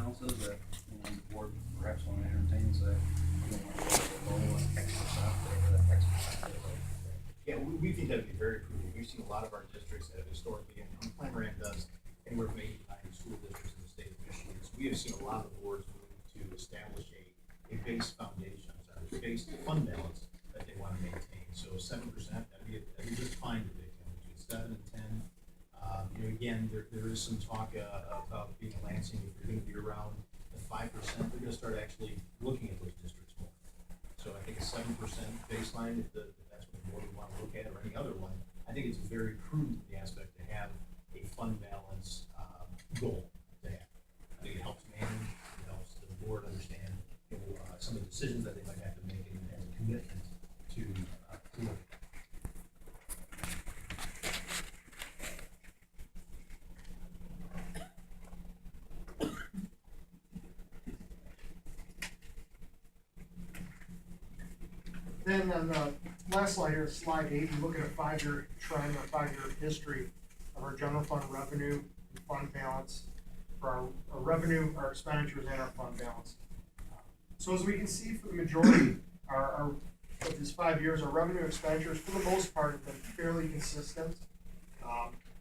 balances that, the board perhaps want to entertain, so we don't want to go below X percent or X percent. Yeah, we think that'd be very prudent. We've seen a lot of our districts that have historically, and Plan Ram does anywhere from 80 to 90 school districts in the state of Michigan. So we have seen a lot of the boards move to establish a base foundation, a base fund balance that they want to maintain. So 7%, that'd be just fine to pick between 7 and 10. Again, there is some talk about being in Lansing, if you're going to be around the 5%, they're going to start actually looking at those districts more. So I think a 7% baseline, if that's what the board would want to look at, or any other one, I think it's very prudent in the aspect to have a fund balance goal to have. I think it helps manage, it helps the board understand some of the decisions that they might have to make and a commitment to look. Then on the last slide here, slide 8, we look at a 5-year trend, or 5-year history of our general fund revenue and fund balance for our revenue, our expenditures, and our fund balance. So as we can see, for the majority of these 5 years, our revenue expenditures, for the most part, have been fairly consistent.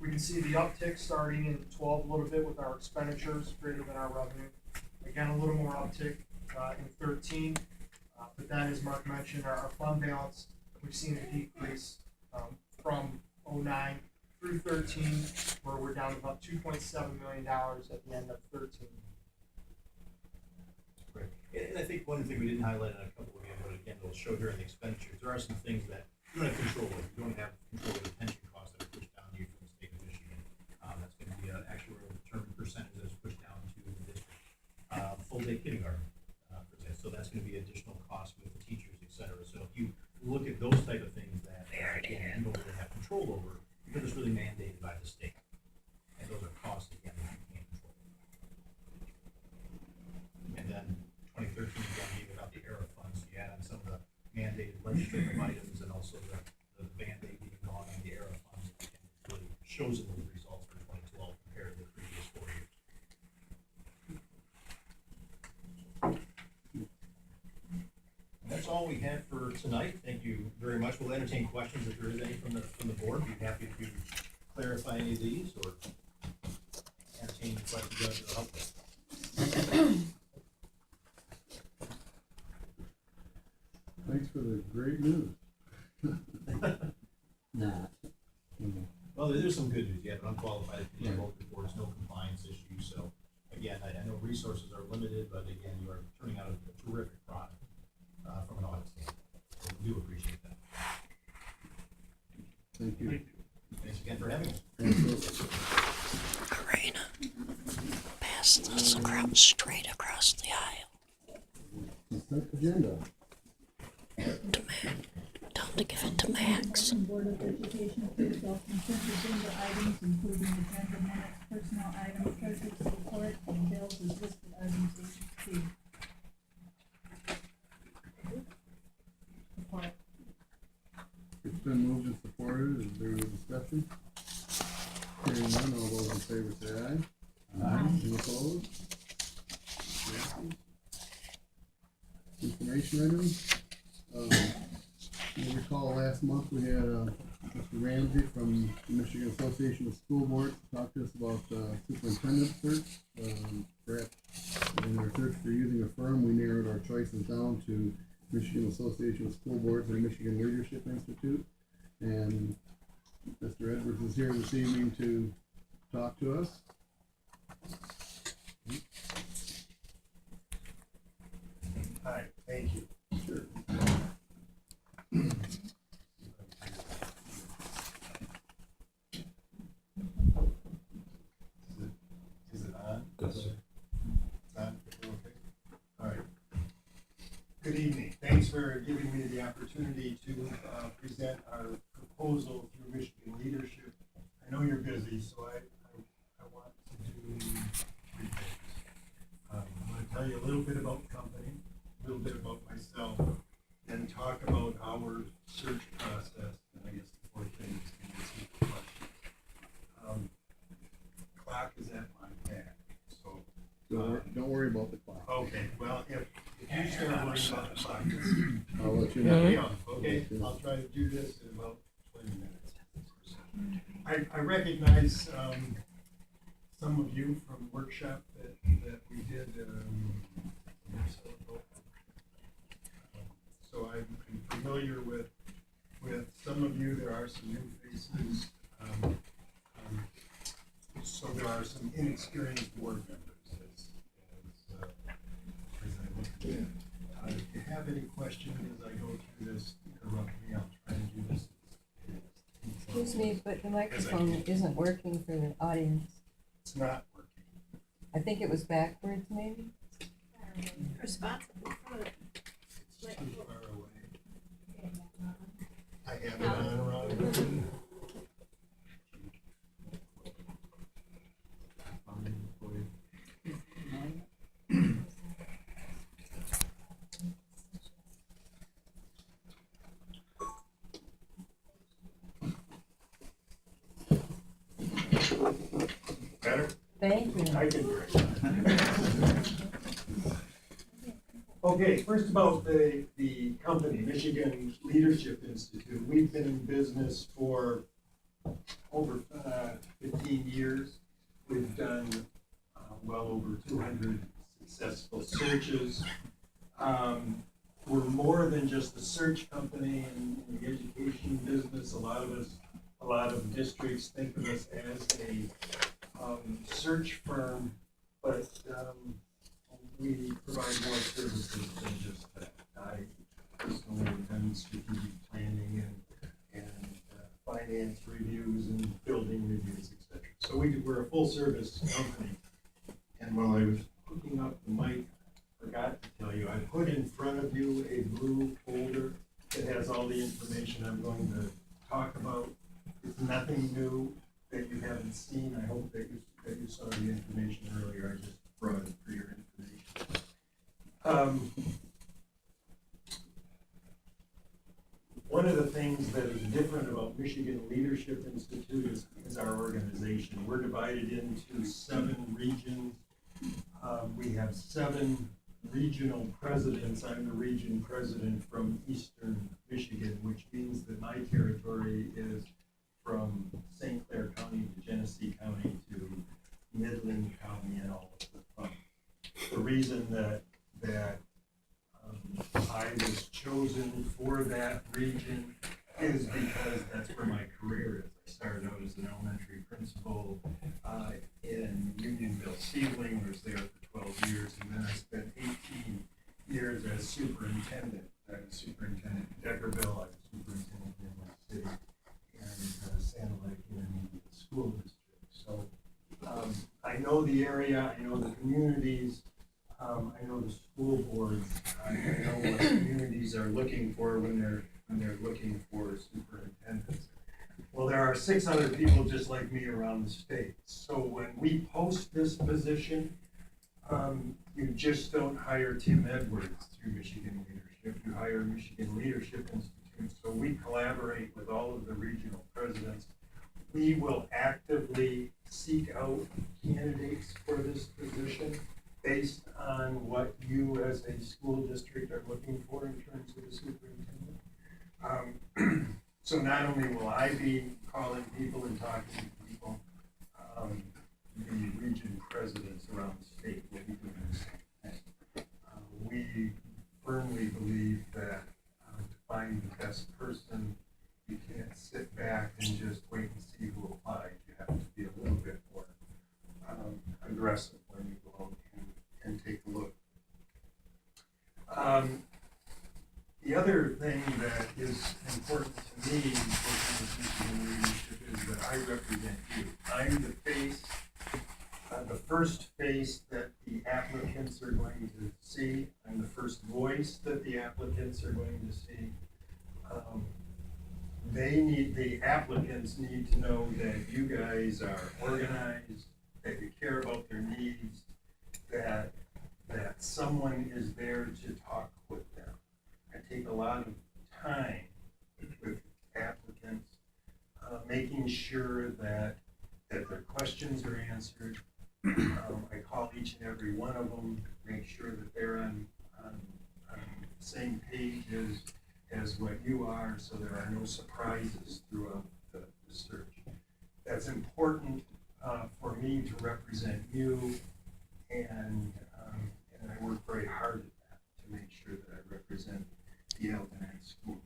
We can see the uptick starting in 12 a little bit with our expenditures greater than our revenue. Again, a little more uptick in 13. But then, as Mark mentioned, our fund balance, we've seen a decrease from 09 through 13, where we're down to about $2.7 million at the end of 13. Right. And I think one thing we didn't highlight on a couple of them, but again, it'll show here in the expenditures, there are some things that you don't have control of. You don't have control of the pension costs that are pushed down to you from the state of Michigan. That's going to be an actual determined percentage that's pushed down to the district. Full day kindergarten, for example, so that's going to be additional costs with the teachers, et cetera. So if you look at those type of things that again, you don't really have control over, because it's really mandated by the state. And those are costs, again, that you can't control. And then 2013, again, even without the ERA funds, you add on some of the mandated legislative items and also the Band-Aid being gone on the ERA funds, it really shows in those results for 2012 compared to the previous 4 years. And that's all we have for tonight. Thank you very much. We'll entertain questions if there is any from the board. Be happy to clarify any of these or entertain any questions that will help us. Thanks for the great news. Nah. Well, there's some good news. You have an unqualified opinion, both reports, no compliance issues. So again, I know resources are limited, but again, you are turning out a terrific product from an audit standpoint. So we do appreciate that. Thank you. Thanks again for having us. Karina, pass this across, straight across the aisle. Consent agenda. To Max. Tell him to give it to Max. Board of Education approves all consent agenda items, including agenda minutes, personnel items, treasurer's report, and bills as listed items A. Support. It's been moved and supported. Is there any discussion? Hearing none, all those in favor say aye. Aye. Any opposed? Passes. Information items. You'll recall last month we had Mr. Ramsey from the Michigan Association of School Boards talk to us about superintendent search. Perhaps in our search for using a firm, we narrowed our choices down to Michigan Association of School Boards and Michigan Leadership Institute. And Mr. Edwards is here this evening to talk to us. Hi, thank you. Sure. Is it on? Yes, sir. It's on? Okay. All right. Good evening. Thanks for giving me the opportunity to present our proposal through Michigan Leadership. I know you're busy, so I want to do 3 things. I'm going to tell you a little bit about the company, a little bit about myself, then talk about our search process, and I guess the 4th thing is going to see the question. Clock is at my back, so Don't worry about the clock. Okay, well, if you start worrying about the clock, I'll let you let know. me off, okay? I'll try to do this in about 20 minutes. I recognize, some of you from workshop that we did, so ago. So I'm familiar with some of you. There are some new faces. So there are some inexperienced board members as I look at it. If you have any questions as I go through this, interrupt me. I'll try and do this. Excuse me, but the microphone isn't working for the audience. It's not working. I think it was backwards, maybe? It's too far away. I have it on around. Better? Thank you. I can hear it. Okay, first about the company, Michigan Leadership Institute. We've been in business for over 15 years. We've done well over 200 successful searches. We're more than just a search company in the education business. A lot of districts think of us as a search firm, but we provide more services than just that. I personally have done strategic planning and finance reviews and building reviews, etc. So we're a full service company. And while I was hooking up the mic, I forgot to tell you, I put in front of you a blue folder that has all the information I'm going to talk about. It's nothing new that you haven't seen. I hope that you saw the information earlier. I just brought it for your information. One of the things that is different about Michigan Leadership Institute is our organization. We're divided into 7 regions. We have 7 regional presidents. I'm the region president from Eastern Michigan, which means that my territory is from St. Clair County to Genesee County to Midland County and all of the fun. The reason that I was chosen for that region is because that's where my career is. I started out as an elementary principal in Unionville-Seedling. I was there for 12 years, and then I spent 18 years as superintendent. I was superintendent in Deckerville. I was superintendent in my city and Santa Monica Intermediate School District. So I know the area, I know the communities, I know the school boards, I know what communities are looking for when they're looking for superintendents. Well, there are 600 people just like me around the state. So when we post this position, you just don't hire Tim Edwards through Michigan Leadership, you hire Michigan Leadership Institute. So we collaborate with all of the regional presidents. We will actively seek out candidates for this position based on what you as a school district are looking for in terms of the superintendent. So not only will I be calling people and talking to people, the region presidents around the state will be doing the same thing. We firmly believe that to find the best person, you can't sit back and just wait and see who applies. You have to be a little bit more aggressive when you go out and take a look. The other thing that is important to me working with Michigan Leadership is that I represent you. I'm the face, the first face that the applicants are going to see. I'm the first voice that the applicants are going to see. The applicants need to know that you guys are organized, that you care about their needs, that someone is there to talk with them. I take a lot of time with applicants, making sure that their questions are answered. I call each each and every one of them, make sure that they're on the same page as what you are, so there are no surprises throughout the search. That's important for me to represent you, and I work very hard at that to make sure that I represent the Algonac schools.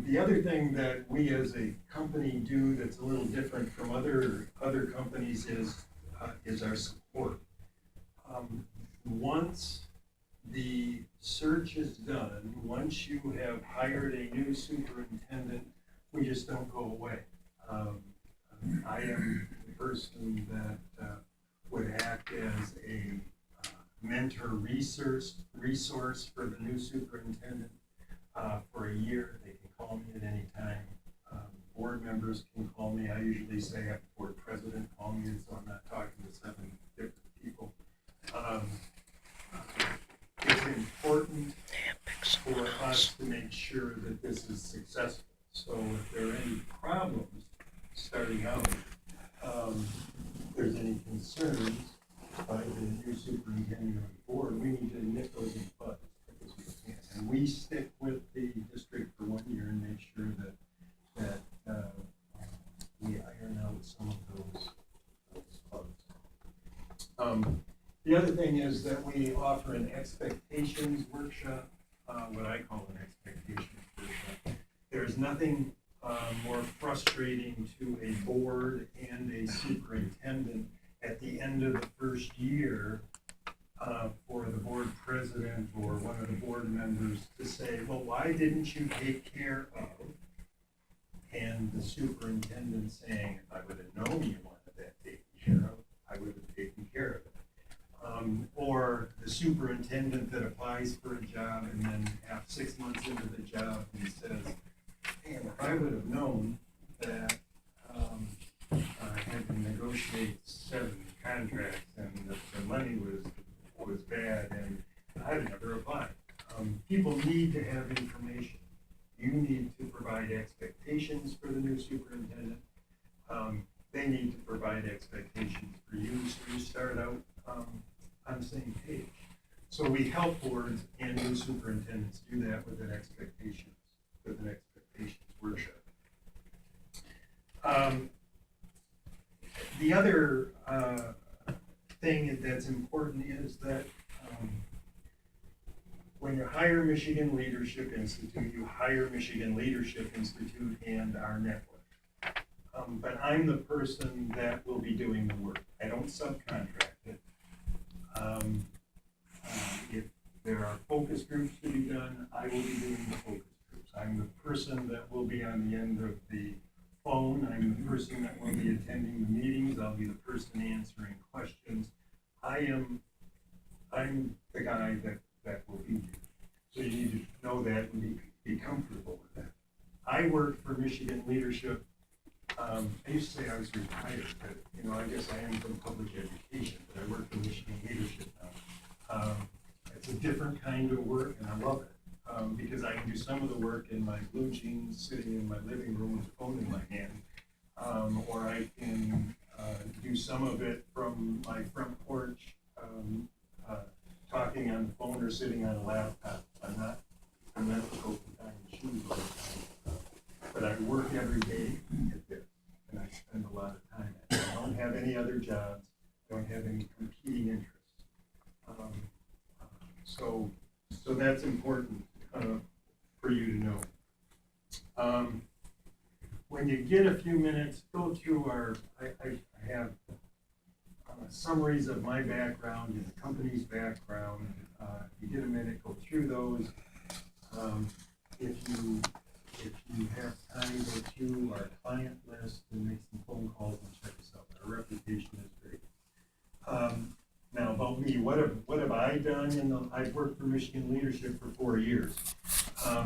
The other thing that we as a company do that's a little different from other companies is our support. Once the search is done, once you have hired a new superintendent, we just don't go away. I am the person that would act as a mentor resource for the new superintendent for a year. They can call me at any time. Board members can call me. I usually say I have the board president call me, so I'm not talking to 7 different people. It's important for us to make sure that this is successful. So if there are any problems starting out, if there's any concerns by the new superintendent on the board, we need to nip those in the bud as quick as we can. And we stick with the district for 1 year and make sure that we iron out some of those bugs. The other thing is that we offer an expectations workshop, what I call an expectations workshop. There's nothing more frustrating to a board and a superintendent at the end of the first year for the board president or one of the board members to say, well, why didn't you take care of? And the superintendent saying, if I would have known you wanted that taken care of, I would have taken care of it. Or the superintendent that applies for a job and then 6 months into the job and says, man, if I would have known that I had to negotiate 7 contracts and that the money was bad and I'd never applied. People need to have information. You need to provide expectations for the new superintendent. They need to provide expectations for you, so you start out on the same page. So we help boards and new superintendents do that with an expectations workshop. The other thing that's important is that when you hire Michigan Leadership Institute, you hire Michigan Leadership Institute and our network. But I'm the person that will be doing the work. I don't subcontract it. If there are focus groups to be done, I will be doing the focus groups. I'm the person that will be on the end of the phone. I'm the person that will be attending the meetings. I'll be the person answering questions. I'm the guy that will be here. So you need to know that and be comfortable with that. I worked for Michigan Leadership. I used to say I was retired, but I guess I am from public education, but I work for Michigan Leadership now. It's a different kind of work, and I love it, because I can do some of the work in my blue jeans, sitting in my living room with a phone in my hand, or I can do some of it from my front porch, talking on the phone or sitting on a laptop. I'm not the go behind the shoes all the time, but I work every day at this, and I spend a lot of time at it. I don't have any other jobs, don't have any competing interests. So that's important for you to know. When you get a few minutes, go through I have summaries of my background and the company's background. If you get a minute, go through those. If you have time, go through our client list and make some phone calls and check us out. Our reputation is great. Now about me, what have I done? I've worked for Michigan Leadership for 4 years.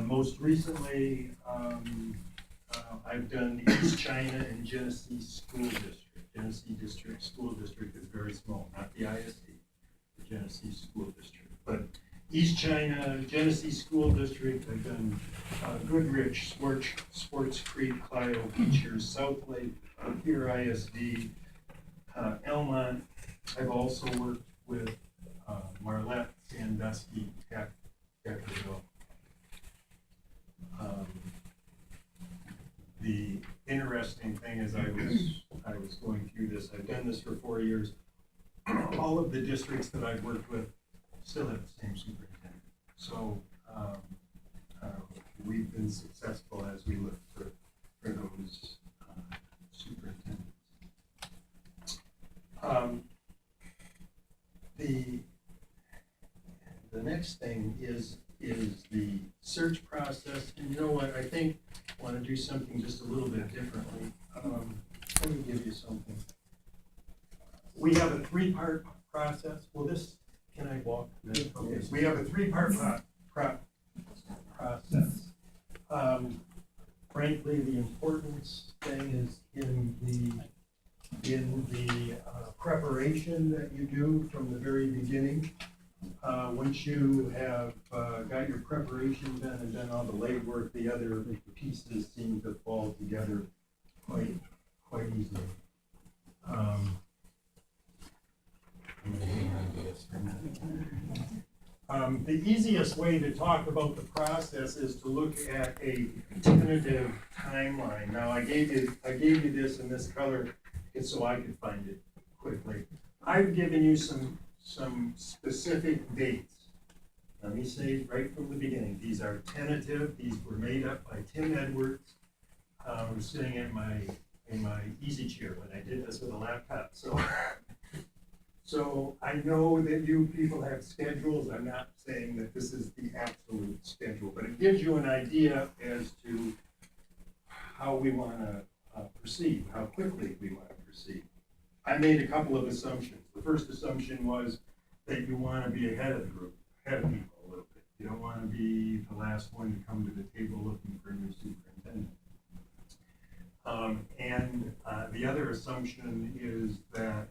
Most recently, I've done the East China and Genesee School District. Genesee School District is very small, not the ISD, the Genesee School District. But East China, Genesee School District, I've done Goodrich, Sports Creek, Clio, Beecher, South Lake, Pier ISD, Elmont, I've also worked with Marlette Sandusky at Deckerville. The interesting thing is I was going through this, I've done this for 4 years. All of the districts that I've worked with still have the same superintendent. So we've been successful as we look for those superintendents. The next thing is the search process, and you know what, I want to do something just a little bit differently. Let me give you something. We have a 3-part process. Well, can I walk? Okay, we have a 3-part process. Frankly, the importance thing is in the preparation that you do from the very beginning. Once you have got your preparation done and done all the legwork, the other pieces seem to fall together quite easily. The easiest way to talk about the process is to look at a tentative timeline. Now, I gave you this in this color so I could find it quickly. I've given you some specific dates. Let me say right from the beginning, these are tentative. These were made up by Tim Edwards. I was sitting in my easy chair when I did this with a laptop. So I know that you people have schedules. I'm not saying that this is the absolute schedule, but it gives you an idea as to how we want to proceed, how quickly we want to proceed. I made a couple of assumptions. The first assumption was that you want to be ahead of the group, ahead of people a little bit. You don't want to be the last one to come to the table looking for a new superintendent. The other assumption is that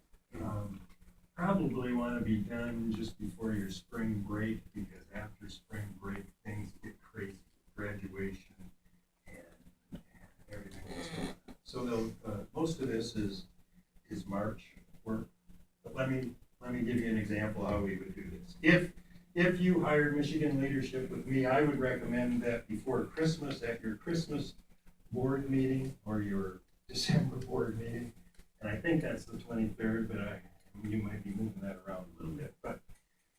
probably want to be done just before your spring break, because after spring break, things get crazy, graduation and everything else. So most of this is March work. But let me give you an example how we would do this. If you hired Michigan Leadership with me, I would recommend that before Christmas, at your Christmas board meeting or your December board meeting, and I think that's the 23rd, but you might be moving that around a little bit. But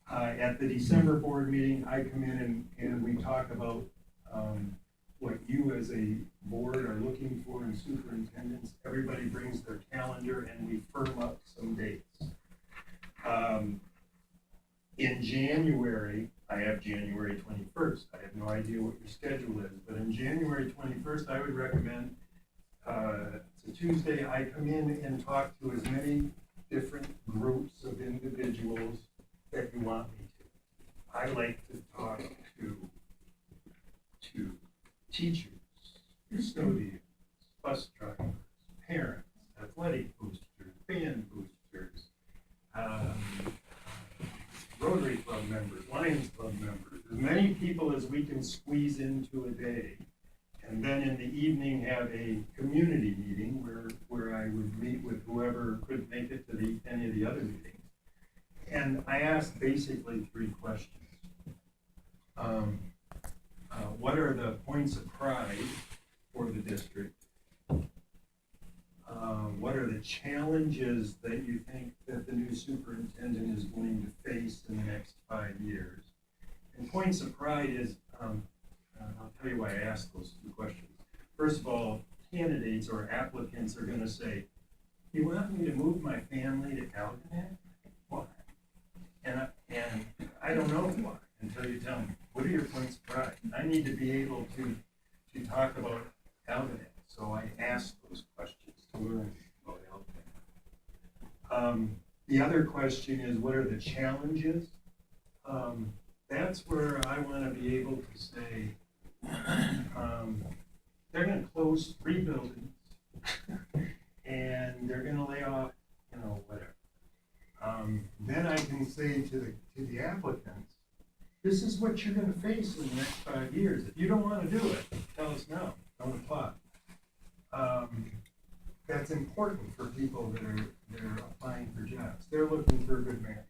at the December board meeting, I come in and we talk about what you as a board are looking for in superintendents. Everybody brings their calendar and we firm up some dates. In January, I have January 21st. I have no idea what your schedule is, but in January 21st, I would recommend, it's a Tuesday, I come in and talk to as many different groups of individuals that you want me to. I like to talk to teachers, custodians, bus drivers, parents, athletic boosters, band boosters, Rotary Club members, Lions Club members, as many people as we can squeeze into a day. And then in the evening have a community meeting where I would meet with whoever could make it to any of the other meetings. And I asked basically 3 questions. What are the points of pride for the district? What are the challenges that you think that the new superintendent is going to face in the next 5 years? And points of pride is, I'll tell you why I asked those 2 questions. First of all, candidates or applicants are going to say, you want me to move my family to Algonac? Why? And I don't know why until you tell me. What are your points of pride? I need to be able to talk about Algonac. So I asked those questions to learn about Algonac. The other question is, what are the challenges? That's where I want to be able to say, they're going to close 3 buildings and they're going to lay off, whatever. Then I can say to the applicants, this is what you're going to face in the next 5 years. If you don't want to do it, tell us no. Don't apply. that's important for people that are applying for jobs. They're looking for a good match.